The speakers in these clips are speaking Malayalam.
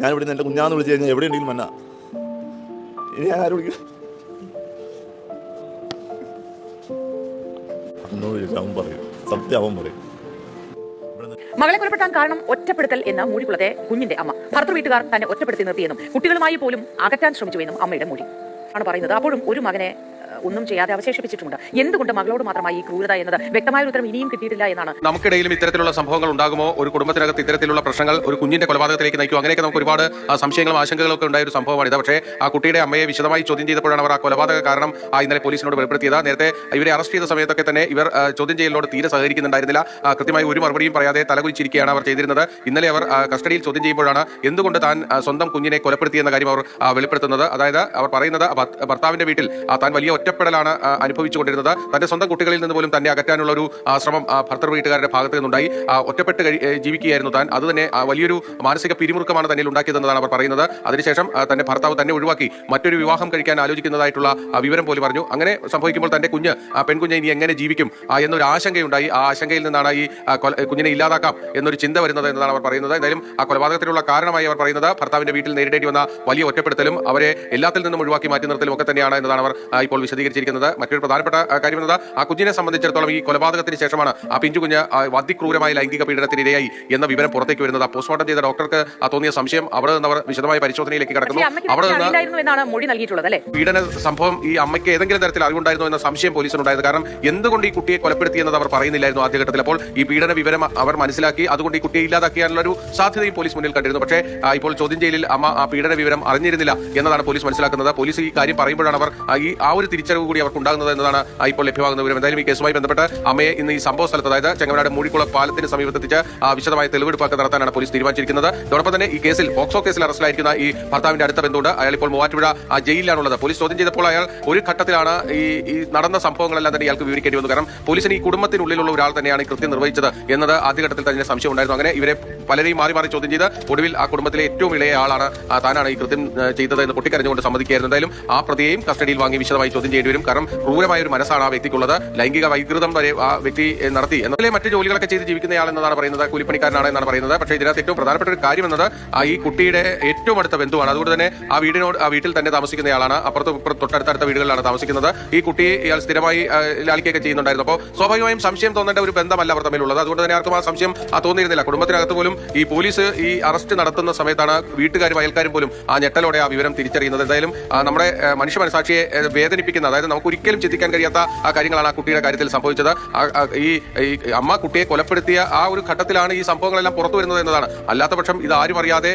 ഞാൻ ഇവിടെ നിന്ന് എൻ്റെ കുഞ്ഞാന്ന് വിളിച്ചു കഴിഞ്ഞാൽ എവിടെ ഉണ്ടെങ്കിലും മന്ന ഇനി ഞാൻ ആരും വിളിക്കും എന്നോട് ചോദിച്ചാൽ അവൻ പറയും, സത്യം അവൻ പറയും. മകളെ കൊലപ്പെടുത്താൻ കാരണം ഒറ്റപ്പെടുത്തൽ എന്ന മൂഴിക്കുളത്തെ കുഞ്ഞിന്റെ അമ്മ. ഭർത്തൃ വീട്ടുകാർ തന്നെ ഒറ്റപ്പെടുത്തി നിർത്തിയെന്നും കുട്ടികളുമായി പോലും അകറ്റാൻ ശ്രമിച്ചുവെന്നും അമ്മയുടെ മൊഴി ആണ് പറയുന്നത്. അപ്പോഴും ഒരു മകനെ ഒന്നും ചെയ്യാതെ അവശേഷിപ്പിച്ചിട്ടുണ്ട്. എന്തുകൊണ്ട് മകളോട് മാത്രമായി ഈ ക്രൂരത എന്നത് വ്യക്തമായ ഉത്തരം ഇനിയും കിട്ടിയിട്ടില്ല എന്നാണ്. നമുക്കിടയിലും ഇത്തരത്തിലുള്ള സംഭവങ്ങൾ ഉണ്ടാകുമോ, ഒരു കുടുംബത്തിനകത്ത് ഇത്തരത്തിലുള്ള പ്രശ്നങ്ങൾ ഒരു കുഞ്ഞിന്റെ കൊലപാതകത്തിലേക്ക് നയിക്കും, അങ്ങനെയൊക്കെ നമുക്ക് ഒരുപാട് സംശയങ്ങളും ആശങ്കകളും ഒക്കെ ഉണ്ടായ ഒരു സംഭവമാണിത്. പക്ഷേ ആ കുട്ടിയുടെ അമ്മയെ വിശദമായി ചോദ്യം ചെയ്തപ്പോഴാണ് അവർ ആ കൊലപാതക കാരണം ഇന്നലെ പോലീസിനോട് വെളിപ്പെടുത്തിയത്. നേരത്തെ ഇവരെ അറസ്റ്റ് ചെയ്ത സമയത്തൊക്കെ തന്നെ ഇവർ ചോദ്യം ചെയ്യലിനോട് തീരെ സഹകരിക്കുന്നുണ്ടായിരുന്നില്ല. കൃത്യമായി ഒരു മറുപടിയും പറയാതെ തലകുലിച്ചിരിക്കുകയാണ് അവർ ചെയ്തിരുന്നത്. ഇന്നലെ അവർ കസ്റ്റഡിയിൽ ചോദ്യം ചെയ്യുമ്പോഴാണ് എന്തുകൊണ്ട് താൻ സ്വന്തം കുഞ്ഞിനെ കൊലപ്പെടുത്തിയെന്ന കാര്യം അവർ വെളിപ്പെടുത്തുന്നത്. അതായത് അവർ പറയുന്നത് ഭർത്താവിന്റെ വീട്ടിൽ താൻ വലിയ ഒറ്റപ്പെടലാണ് അനുഭവിച്ചുകൊണ്ടിരുന്നത്. തന്റെ സ്വന്തം കുട്ടികളിൽ നിന്ന് പോലും തന്നെ അകറ്റാനുള്ള ഒരു ശ്രമം ഭർത്തൃ വീട്ടുകാരുടെ ഭാഗത്തു നിന്നുണ്ടായി. ഒറ്റപ്പെട്ട് ജീവിക്കുകയായിരുന്നു താൻ. അത് തന്നെ വലിയൊരു മാനസിക പിരിമുറുക്കമാണ് തന്നിൽ ഉണ്ടാക്കിയതെന്നതാണ് അവർ പറയുന്നത്. അതിനുശേഷം തന്റെ ഭർത്താവ് തന്നെ ഒഴിവാക്കി മറ്റൊരു വിവാഹം കഴിക്കാൻ ആലോചിക്കുന്നതായിട്ടുള്ള വിവരം പോലും പറഞ്ഞു. അങ്ങനെ സംഭവിക്കുമ്പോൾ തന്റെ പെൺകുഞ്ഞ് ഇനി എങ്ങനെ ജീവിക്കും എന്നൊരു ആശങ്കയുണ്ടായി. ആ ആശങ്കയിൽ നിന്നാണ് ഈ കുഞ്ഞിനെ ഇല്ലാതാക്കാം എന്നൊരു ചിന്ത വരുന്നത് എന്നതാണ് അവർ പറയുന്നത്. എന്തായാലും ആ കൊലപാതകത്തിനുള്ള കാരണമായി അവർ പറയുന്നത് ഭർത്താവിന്റെ വീട്ടിൽ നേരിടേണ്ടി വന്ന വലിയ ഒറ്റപ്പെടുത്തലും അവരെ എല്ലാത്തിൽ നിന്നും ഒഴിവാക്കി മാറ്റി നിർത്തലും ഒക്കെ തന്നെയാണ് എന്നതാണ് അവർ ഇപ്പോൾ വിശദീകരിച്ചിരിക്കുന്നത്. മറ്റൊരു പ്രധാനപ്പെട്ട കാര്യം എന്നത് ആ കുഞ്ഞിനെ സംബന്ധിച്ചിടത്തോളം ഈ കൊലപാതകത്തിന് ശേഷമാണ് ആ പിഞ്ചുകുഞ്ഞ് അതിക്രൂരമായ ലൈംഗിക പീഡനത്തിനിരയായി എന്ന വിവരം പുറത്തേക്ക് വരുന്നത്. പോസ്റ്റ്മോർട്ടം ചെയ്ത ഡോക്ടർക്ക് തോന്നിയ സംശയം അവിടെ നിന്ന് അവർ വിശദമായ പരിശോധനയിലേക്ക് കടക്കുന്നു. അവിടെ നിന്ന് പീഡന സംഭവം ഈ അമ്മയ്ക്ക് ഏതെങ്കിലും തരത്തിൽ അറിവുണ്ടായിരുന്നു എന്ന സംശയം പോലീസിനുണ്ടായത്. കാരണം എന്തുകൊണ്ട് ഈ കുട്ടിയെ കൊലപ്പെടുത്തിയെന്നത് അവർ പറയുന്നില്ലായിരുന്നു ആദ്യഘട്ടത്തിൽ. അപ്പോൾ ഈ പീഡന വിവരം അവർ മനസ്സിലാക്കി അതുകൊണ്ട് ഈ കുട്ടിയെ ഇല്ലാതാക്കിയാനുള്ള ഒരു സാധ്യതയും പോലീസ് മുന്നിൽ കണ്ടിരുന്നു. പക്ഷേ ഇപ്പോൾ ചോദ്യം ചെയ്യലിൽ അമ്മ ആ പീഡന വിവരം അറിഞ്ഞിരുന്നില്ല എന്നതാണ് പോലീസ് മനസ്സിലാക്കുന്നത്. പോലീസ് ഈ കാര്യം പറയുമ്പോഴാണ് അവർ ആ ഒരു തിരിച്ചറിവ് കൂടി അവർക്ക് ഉണ്ടാകുന്നത് എന്നതാണ് ഇപ്പോൾ ലഭ്യമാകുന്ന വിവരം. എന്തായാലും ഈ കേസുമായി ബന്ധപ്പെട്ട് അമ്മയെ ഇന്ന് ഈ സംഭവ സ്ഥലത്ത്, അതായത് ചെങ്ങനാട് മൂഴിക്കുളം പാലത്തിന് സമീപത്തെത്തിച്ച് വിശദമായ തെളിവെടുപ്പൊക്കെ നടത്താനാണ് പോലീസ് തീരുമാനിച്ചിരിക്കുന്നത്. ഇതോടൊപ്പം തന്നെ ഈ കേസിൽ പോക്സോ കേസിൽ അറസ്റ്റിലായിരിക്കുന്ന ഈ ഭർത്താവിന്റെ അടുത്ത ബന്ധുണ്ട്. അയാൾ ഇപ്പോൾ മൂവാറ്റുപുഴ ജയിലിലാണുള്ളത്. പോലീസ് ചോദ്യം ചെയ്തപ്പോൾ അയാൾ ഒരു ഘട്ടത്തിലാണ് ഈ നടന്ന സംഭവങ്ങളെല്ലാം തന്നെ ഇയാൾക്ക് വിവരിക്കേണ്ടി വന്നു. കാരണം പോലീസിന് ഈ കുടുംബത്തിനുള്ളിലുള്ള ഒരാൾ തന്നെയാണ് ഈ കൃത്യം നിർവഹിച്ചത് എന്നത് ആദ്യഘട്ടത്തിൽ തന്നെ സംശയം ഉണ്ടായിരുന്നു. അങ്ങനെ ഇവരെ പലരെയും മാറി മാറി ചോദ്യം ചെയ്ത് ഒടുവിൽ ആ കുടുംബത്തിലെ ഏറ്റവും ഇളയ ആളാണ് താനാണ് ഈ കൃത്യം ചെയ്തത് എന്ന് പൊട്ടിക്കരഞ്ഞുകൊണ്ട് സമ്മതിക്കുകയായിരുന്നു. എന്തായാലും ആ പ്രതിയെയും കസ്റ്റഡിയിൽ വാങ്ങി വിശദമായി ചോദ്യം ചെയ്യേണ്ടി വരും. കാരണം ക്രൂരമായ ഒരു മനസ്സാണ് ആ വ്യക്തിക്കുള്ളത്. ലൈംഗിക വൈകൃതം വരെ ആ വ്യക്തി നടത്തി. എന്നാലേ മറ്റു ജോലികളൊക്കെ ചെയ്ത് ജീവിക്കുന്നയാൾ എന്നതാണ് പറയുന്നത്, കൂലിപ്പണിക്കാരനാണ് എന്നാണ് പറയുന്നത്. പക്ഷേ ഇതിനകത്ത് ഏറ്റവും പ്രധാനപ്പെട്ട ഒരു കാര്യം എന്നത് ഈ കുട്ടിയുടെ ഏറ്റവും അടുത്ത ബന്ധുവാണ്. അതുകൊണ്ട് തന്നെ ആ വീട്ടിൽ തന്നെ താമസിക്കുന്നയാളാണ്. അപ്പുറത്ത് തൊട്ടടുത്ത വീടുകളിലാണ് താമസിക്കുന്നത്. ഈ കുട്ടിയെ ഇയാൾ സ്ഥിരമായി ലാളിക്കുകയൊക്കെ ചെയ്യുന്നുണ്ടായിരുന്നു. അപ്പോൾ സ്വാഭാവികമായും സംശയം തോന്നേണ്ട ഒരു ബന്ധമല്ല അവർ തമ്മിലുള്ളത്. അതുകൊണ്ട് തന്നെ ആർക്കും ആ സംശയം തോന്നിയിരുന്നില്ല. കുടുംബത്തിനകത്ത് പോലും ഈ പോലീസ് ഈ അറസ്റ്റ് നടത്തുന്ന സമയത്താണ് വീട്ടുകാരും അയൽക്കാരും പോലും ആ ഞെട്ടലോടെ ആ വിവരം തിരിച്ചറിയുന്നത്. എന്തായാലും നമ്മുടെ മനുഷ്യ മനസാക്ഷിയെ വേദനിപ്പിക്കുന്ന, അതായത് നമുക്ക് ഒരിക്കലും ചിന്തിക്കാൻ കഴിയാത്ത ആ കാര്യങ്ങളാണ് ആ കുട്ടിയുടെ കാര്യത്തിൽ സംഭവിച്ചത്. ഈ അമ്മ കുട്ടിയെ കൊലപ്പെടുത്തിയ ആ ഒരു ഘട്ടത്തിലാണ് ഈ സംഭവങ്ങളെല്ലാം പുറത്തു വരുന്നത് എന്നതാണ്. അല്ലാത്ത പക്ഷം ഇത് ആരും അറിയാതെ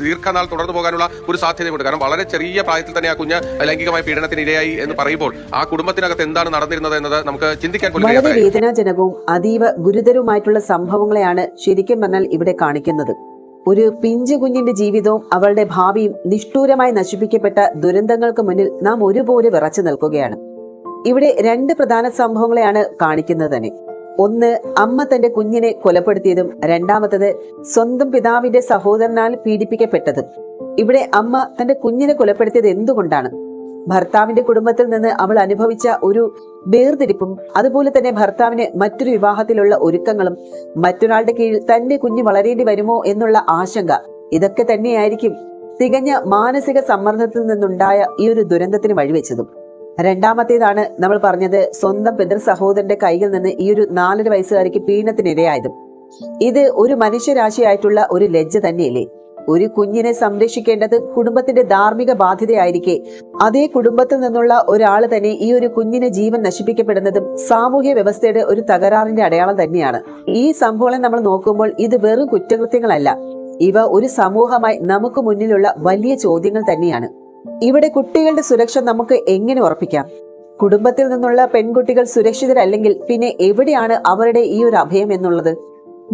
ദീർഘനാൾ തുടർന്നു പോകാനുള്ള ഒരു സാധ്യതയുണ്ട്. കാരണം വളരെ ചെറിയ പ്രായത്തിൽ തന്നെ ആ കുഞ്ഞ് ലൈംഗികമായ പീഡനത്തിന് ഇരയായി എന്ന് പറയുമ്പോൾ ആ കുടുംബത്തിനകത്ത് എന്താണ് നടന്നിരുന്നത് എന്നത് നമുക്ക് ചിന്തിക്കാൻ പോലും വളരെ വേദനാജനകവും അതീവ ഗുരുതരവുമായിട്ടുള്ള സംഭവങ്ങളെയാണ് ശരിക്കും പറഞ്ഞാൽ ഇവിടെ കാണിക്കുന്നത്. ഒരു പിഞ്ചു കുഞ്ഞിന്റെ ജീവിതവും അവളുടെ ഭാവിയും നിഷ്ഠൂരമായി നശിപ്പിക്കപ്പെട്ട ദുരന്തങ്ങൾക്ക് മുന്നിൽ നാം ഒരുപോലെ വിറച്ചു നിൽക്കുകയാണ്. ഇവിടെ രണ്ട് പ്രധാന സംഭവങ്ങളെയാണ് കാണിക്കുന്നത് തന്നെ. ഒന്ന്, അമ്മ തന്റെ കുഞ്ഞിനെ കൊലപ്പെടുത്തിയതും രണ്ടാമത്തത് സ്വന്തം പിതാവിന്റെ സഹോദരനാൽ പീഡിപ്പിക്കപ്പെട്ടതും. ഇവിടെ അമ്മ തന്റെ കുഞ്ഞിനെ കൊലപ്പെടുത്തിയത് എന്തുകൊണ്ടാണ്? ഭർത്താവിന്റെ കുടുംബത്തിൽ നിന്ന് അവൾ അനുഭവിച്ച ഒരു വേർതിരിപ്പും അതുപോലെ തന്നെ ഭർത്താവിന് മറ്റൊരു വിവാഹത്തിലുള്ള ഒരുക്കങ്ങളും മറ്റൊരാളുടെ കീഴിൽ തന്റെ കുഞ്ഞ് വളരേണ്ടി വരുമോ എന്നുള്ള ആശങ്ക, ഇതൊക്കെ തന്നെയായിരിക്കും തികഞ്ഞ മാനസിക സമ്മർദ്ദത്തിൽ നിന്നുണ്ടായ ഈ ഒരു ദുരന്തത്തിന് വഴിവെച്ചതും. രണ്ടാമത്തേതാണ് നമ്മൾ പറഞ്ഞത്, സ്വന്തം പിതൃ സഹോദരന്റെ കൈയിൽ നിന്ന് ഈ ഒരു 4.5 വയസ്സുകാരിക്ക് പീഡനത്തിനിരയായതും. ഇത് ഒരു മനുഷ്യരാശിയായിട്ടുള്ള ഒരു ലജ്ജ തന്നെയല്ലേ? ഒരു കുഞ്ഞിനെ സംരക്ഷിക്കേണ്ടത് കുടുംബത്തിന്റെ ധാർമ്മിക ബാധ്യതയായിരിക്കെ അതേ കുടുംബത്തിൽ നിന്നുള്ള ഒരാൾ തന്നെ ഈ ഒരു കുഞ്ഞിനെ ജീവൻ നശിപ്പിക്കപ്പെടുന്നതും സാമൂഹ്യ വ്യവസ്ഥയുടെ ഒരു തകരാറിന്റെ അടയാളം തന്നെയാണ്. ഈ സംഭവങ്ങളെ നമ്മൾ നോക്കുമ്പോൾ ഇത് വെറും കുറ്റകൃത്യങ്ങളല്ല, ഇവ ഒരു സമൂഹമായി നമുക്ക് മുന്നിലുള്ള വലിയ ചോദ്യങ്ങൾ തന്നെയാണ്. ഇവിടെ കുട്ടികളുടെ സുരക്ഷ നമുക്ക് എങ്ങനെ ഉറപ്പിക്കാം? കുടുംബത്തിൽ നിന്നുള്ള പെൺകുട്ടികൾ സുരക്ഷിതരല്ലെങ്കിൽ പിന്നെ എവിടെയാണ് അവരുടെ ഈ ഒരു അഭയം എന്നുള്ളത്?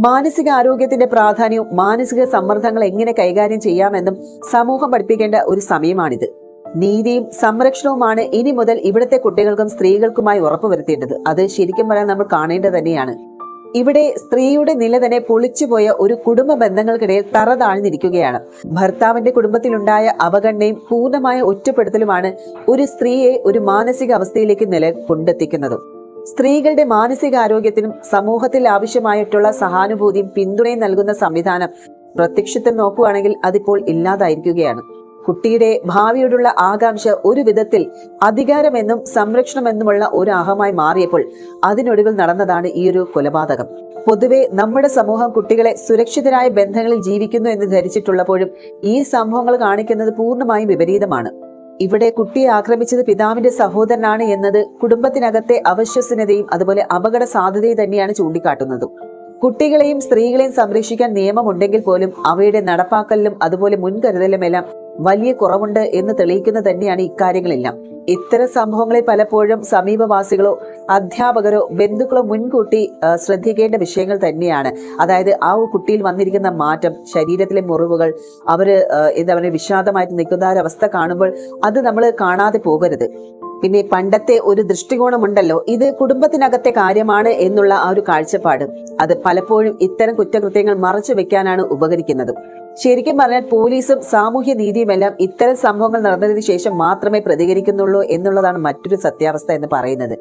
മാനസിക ആരോഗ്യത്തിന്റെ പ്രാധാന്യവും മാനസിക സമ്മർദ്ദങ്ങൾ എങ്ങനെ കൈകാര്യം ചെയ്യാമെന്നും സമൂഹം പഠിപ്പിക്കേണ്ട ഒരു സമയമാണിത്. നീതിയും സംരക്ഷണവുമാണ് ഇനി മുതൽ ഇവിടുത്തെ കുട്ടികൾക്കും സ്ത്രീകൾക്കുമായി ഉറപ്പുവരുത്തേണ്ടത്. അത് ശരിക്കും പറയാൻ നമ്മൾ കാണേണ്ടത് തന്നെയാണ്. ഇവിടെ സ്ത്രീയുടെ നില തന്നെ പൊളിച്ചുപോയ ഒരു കുടുംബ ബന്ധങ്ങൾക്കിടയിൽ തറ താഴ്ന്നിരിക്കുകയാണ്. ഭർത്താവിന്റെ കുടുംബത്തിലുണ്ടായ അവഗണനയും പൂർണ്ണമായ ഒറ്റപ്പെടുത്തലുമാണ് ഒരു സ്ത്രീയെ ഒരു മാനസിക അവസ്ഥയിലേക്ക് കൊണ്ടെത്തിക്കുന്നത്. സ്ത്രീകളുടെ മാനസികാരോഗ്യത്തിനും സമൂഹത്തിൽ ആവശ്യമായിട്ടുള്ള സഹാനുഭൂതിയും പിന്തുണയും നൽകുന്ന സംവിധാനം പ്രത്യക്ഷത്തിൽ നോക്കുകയാണെങ്കിൽ അതിപ്പോൾ ഇല്ലാതായിരിക്കുകയാണ്. കുട്ടിയുടെ ഭാവിയോടുള്ള ആകാംക്ഷ ഒരു വിധത്തിൽ അധികാരമെന്നും സംരക്ഷണമെന്നുമുള്ള ഒരു അഹമായി മാറിയപ്പോൾ അതിനൊടുവിൽ നടന്നതാണ് ഈ ഒരു കൊലപാതകം. പൊതുവെ നമ്മുടെ സമൂഹം കുട്ടികളെ സുരക്ഷിതരായ ബന്ധങ്ങളിൽ ജീവിക്കുന്നു എന്ന് ധരിച്ചിട്ടുള്ളപ്പോഴും ഈ സംഭവങ്ങൾ കാണിക്കുന്നത് പൂർണ്ണമായും വിപരീതമാണ്. ഇവിടെ കുട്ടിയെ ആക്രമിച്ചത് പിതാവിന്റെ സഹോദരനാണ് എന്നത് കുടുംബത്തിനകത്തെ അവിശ്വസനീയതയും അതുപോലെ അപകട സാധ്യതയും തന്നെയാണ് ചൂണ്ടിക്കാട്ടുന്നതും. കുട്ടികളെയും സ്ത്രീകളെയും സംരക്ഷിക്കാൻ നിയമമുണ്ടെങ്കിൽ പോലും അവയുടെ നടപ്പാക്കലിലും അതുപോലെ മുൻകരുതലുമെല്ലാം വലിയ കുറവുണ്ട് എന്ന് തെളിയിക്കുന്നത് തന്നെയാണ് ഇക്കാര്യങ്ങളെല്ലാം. ഇത്തരം സംഭവങ്ങളെ പലപ്പോഴും സമീപവാസികളോ അധ്യാപകരോ ബന്ധുക്കളോ മുൻകൂട്ടി ശ്രദ്ധിക്കേണ്ട വിഷയങ്ങൾ തന്നെയാണ്. അതായത് ആ കുട്ടിയിൽ വന്നിരിക്കുന്ന മാറ്റം, ശരീരത്തിലെ മുറിവുകൾ, അവര് എന്താ പറയുക വിഷാദമായിട്ട് നിൽക്കുന്ന ഒരവസ്ഥ കാണുമ്പോൾ അത് നമ്മൾ കാണാതെ പോകരുത്. പിന്നെ പണ്ടത്തെ ഒരു ദൃഷ്ടികോണമുണ്ടല്ലോ, ഇത് കുടുംബത്തിനകത്തെ കാര്യമാണ് എന്നുള്ള ആ ഒരു കാഴ്ചപ്പാട്, അത് പലപ്പോഴും ഇത്തരം കുറ്റകൃത്യങ്ങൾ മറച്ചു വെക്കാനാണ് ഉപകരിക്കുന്നത്. ശരിക്കും പറഞ്ഞാൽ പോലീസും സാമൂഹ്യ നീതിയുമെല്ലാം ഇത്തരം സംഭവങ്ങൾ നടന്നതിന് ശേഷം മാത്രമേ പ്രതികരിക്കുന്നുള്ളൂ എന്നുള്ളതാണ് മറ്റൊരു സത്യാവസ്ഥ എന്ന് പറയുന്നത്.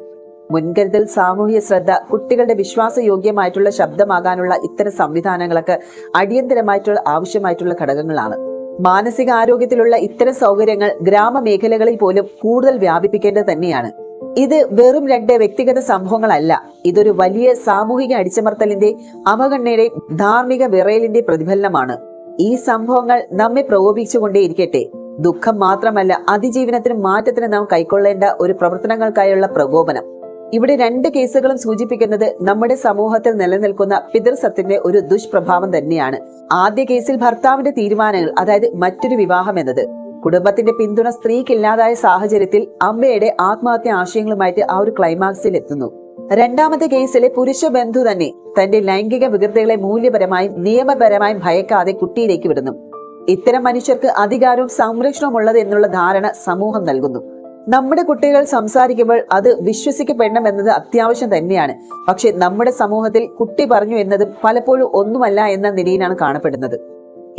മുൻകരുതൽ, സാമൂഹ്യ ശ്രദ്ധ, കുട്ടികളുടെ വിശ്വാസയോഗ്യമായിട്ടുള്ള ശബ്ദമാകാനുള്ള ഇത്തരം സംവിധാനങ്ങളൊക്കെ അടിയന്തരമായിട്ടുള്ള ആവശ്യമായിട്ടുള്ള ഘടകങ്ങളാണ്. മാനസിക ആരോഗ്യത്തിലുള്ള ഇത്തരം സൗകര്യങ്ങൾ ഗ്രാമമേഖലകളിൽ പോലും കൂടുതൽ വ്യാപിപ്പിക്കേണ്ടത് തന്നെയാണ്. ഇത് വെറും 2 വ്യക്തിഗത സംഭവങ്ങളല്ല, ഇതൊരു വലിയ സാമൂഹിക അടിച്ചമർത്തലിന്റെ, അവഗണനയുടെ, ധാർമ്മിക വിറയലിന്റെ പ്രതിഫലനമാണ്. ഈ സംഭവങ്ങൾ നമ്മെ പ്രകോപിച്ചുകൊണ്ടേയിരിക്കട്ടെ. ദുഃഖം മാത്രമല്ല, അതിജീവനത്തിനും മാറ്റത്തിനും നാം കൈക്കൊള്ളേണ്ട ഒരു പ്രവർത്തനങ്ങൾക്കായുള്ള പ്രകോപനം. ഇവിടെ 2 കേസുകളും സൂചിപ്പിക്കുന്നത് നമ്മുടെ സമൂഹത്തിൽ നിലനിൽക്കുന്ന പിതൃസത്തിന്റെ ഒരു ദുഷ്പ്രഭാവം തന്നെയാണ്. ആദ്യ കേസിൽ ഭർത്താവിന്റെ തീരുമാനങ്ങൾ, അതായത് മറ്റൊരു വിവാഹം എന്നത്, കുടുംബത്തിന്റെ പിന്തുണ സ്ത്രീക്കില്ലാതായ സാഹചര്യത്തിൽ അമ്മയുടെ ആത്മഹത്യ ആശയങ്ങളുമായിട്ട് ആ ഒരു ക്ലൈമാക്സിൽ എത്തുന്നു. രണ്ടാമത്തെ കേസിലെ പുരുഷ ബന്ധു തന്നെ തന്റെ ലൈംഗിക വികൃതികളെ മൂല്യപരമായും നിയമപരമായും ഭയക്കാതെ കുട്ടിയിലേക്ക് വിടുന്നു. ഇത്തരം മനുഷ്യർക്ക് അധികാരവും സംരക്ഷണവും ഉള്ളത് എന്നുള്ള ധാരണ സമൂഹം നൽകുന്നു. നമ്മുടെ കുട്ടികൾ സംസാരിക്കുമ്പോൾ അത് വിശ്വസിക്കപ്പെടണം എന്നത് അത്യാവശ്യം തന്നെയാണ്. പക്ഷെ നമ്മുടെ സമൂഹത്തിൽ കുട്ടി പറഞ്ഞു എന്നതും പലപ്പോഴും ഒന്നുമല്ല എന്ന നിലയിലാണ് കാണപ്പെടുന്നത്.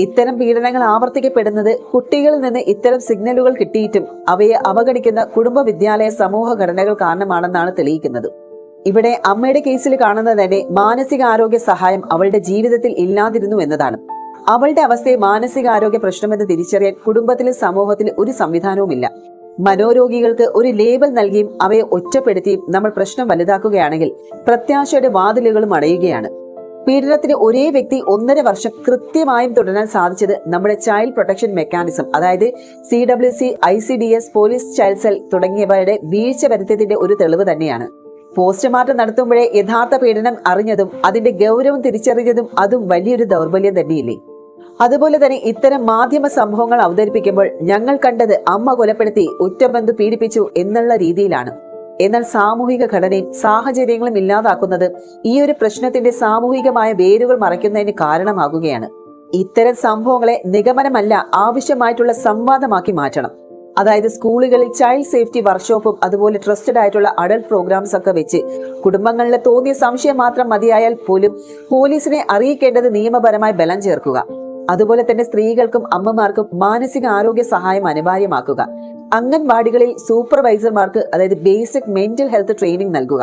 ഇത്തരം പീഡനങ്ങൾ ആവർത്തിക്കപ്പെടുന്നത് കുട്ടികളിൽ നിന്ന് ഇത്തരം സിഗ്നലുകൾ കിട്ടിയിട്ടും അവയെ അവഗണിക്കുന്ന കുടുംബ, വിദ്യാലയ, സമൂഹ ഘടനകൾ കാരണമാണെന്നാണ് തെളിയിക്കുന്നത്. ഇവിടെ അമ്മയുടെ കേസിൽ കാണുന്നത് തന്നെ മാനസികാരോഗ്യ സഹായം അവളുടെ ജീവിതത്തിൽ ഇല്ലാതിരുന്നു എന്നതാണ്. അവളുടെ അവസ്ഥയെ മാനസികാരോഗ്യ പ്രശ്നമെന്ന് തിരിച്ചറിയാൻ കുടുംബത്തിലും സമൂഹത്തിലും ഒരു സംവിധാനവുമില്ല. മനോരോഗികൾക്ക് ഒരു ലേബൽ നൽകിയും അവയെ ഒറ്റപ്പെടുത്തിയും നമ്മൾ പ്രശ്നം വലുതാക്കുകയാണെങ്കിൽ പ്രത്യാശയുടെ വാതിലുകളും അടയുകയാണ്. പീഡനത്തിന് ഒരേ വ്യക്തി 1.5 വർഷം കൃത്യമായും തുടരാൻ സാധിച്ചത് നമ്മുടെ ചൈൽഡ് പ്രൊട്ടക്ഷൻ മെക്കാനിസം, അതായത് CWC, ICDS, police child cell തുടങ്ങിയവയുടെ വീഴ്ച വരുത്തിയതിന്റെ ഒരു തെളിവ് തന്നെയാണ്. പോസ്റ്റ്മോർട്ടം നടത്തുമ്പോഴേ യഥാർത്ഥ പീഡനം അറിഞ്ഞതും അതിന്റെ ഗൗരവം തിരിച്ചറിഞ്ഞതും അതും വലിയൊരു ദൗർബല്യം തന്നെയില്ലേ? അതുപോലെ തന്നെ ഇത്തരം മാധ്യമ സംഭവങ്ങൾ അവതരിപ്പിക്കുമ്പോൾ ഞങ്ങൾ കണ്ടത് അമ്മ കൊലപ്പെടുത്തി, ഉറ്റബന്ധു പീഡിപ്പിച്ചു എന്നുള്ള രീതിയിലാണ്. എന്നാൽ സാമൂഹിക ഘടനയും സാഹചര്യങ്ങളും ഇല്ലാതാക്കുന്നത് ഈ ഒരു പ്രശ്നത്തിന്റെ സാമൂഹികമായ വേരുകൾ മറയ്ക്കുന്നതിന് കാരണമാകുകയാണ്. ഇത്തരം സംഭവങ്ങളെ നിഗമനമല്ല, ആവശ്യമായിട്ടുള്ള സംവാദമാക്കി മാറ്റണം. അതായത് സ്കൂളുകളിൽ ചൈൽഡ് സേഫ്റ്റി വർക്ക്ഷോപ്പും അതുപോലെ ട്രസ്റ്റഡ് ആയിട്ടുള്ള അഡൽട്ട് പ്രോഗ്രാംസ് ഒക്കെ വെച്ച് കുടുംബങ്ങളിൽ തോന്നിയ സംശയം മാത്രം മതിയായാൽ പോലും പോലീസിനെ അറിയിക്കേണ്ടത് നിയമപരമായി ബലം ചേർക്കുക. അതുപോലെ തന്നെ സ്ത്രീകൾക്കും അമ്മമാർക്കും മാനസിക ആരോഗ്യ സഹായം അനിവാര്യമാക്കുക. അംഗൻവാടികളിൽ സൂപ്പർവൈസർമാർക്ക് അതായത് ബേസിക് മെന്റൽ ഹെൽത്ത് ട്രെയിനിങ് നൽകുക.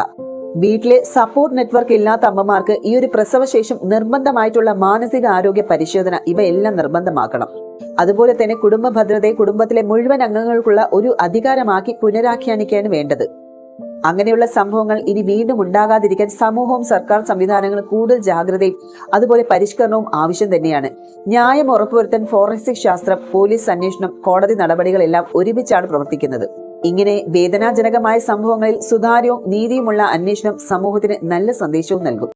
വീട്ടിലെ സപ്പോർട്ട് നെറ്റ്വർക്ക് ഇല്ലാത്ത അമ്മമാർക്ക് ഈ ഒരു പ്രസവശേഷം നിർബന്ധമായിട്ടുള്ള മാനസിക ആരോഗ്യ പരിശോധന ഇവയെല്ലാം നിർബന്ധമാക്കണം. അതുപോലെ തന്നെ കുടുംബ ഭദ്രതയെ കുടുംബത്തിലെ മുഴുവൻ അംഗങ്ങൾക്കുള്ള ഒരു അധികാരമാക്കി പുനരാഖ്യാനിക്കുകയാണ് വേണ്ടത്. അങ്ങനെയുള്ള സംഭവങ്ങൾ ഇനി വീണ്ടും ഉണ്ടാകാതിരിക്കാൻ സമൂഹവും സർക്കാർ സംവിധാനങ്ങളും കൂടുതൽ ജാഗ്രതയും അതുപോലെ പരിഷ്കരണവും ആവശ്യം തന്നെയാണ്. ന്യായം ഉറപ്പുവരുത്താൻ ഫോറൻസിക് ശാസ്ത്രം, പോലീസ് അന്വേഷണം, കോടതി നടപടികളെല്ലാം ഒരുമിച്ചാണ് പ്രവർത്തിക്കുന്നത്. ഇങ്ങനെ വേദനാജനകമായ സംഭവങ്ങളിൽ സുതാര്യവും നീതിയുമുള്ള അന്വേഷണം സമൂഹത്തിന് നല്ല സന്ദേശവും നൽകും.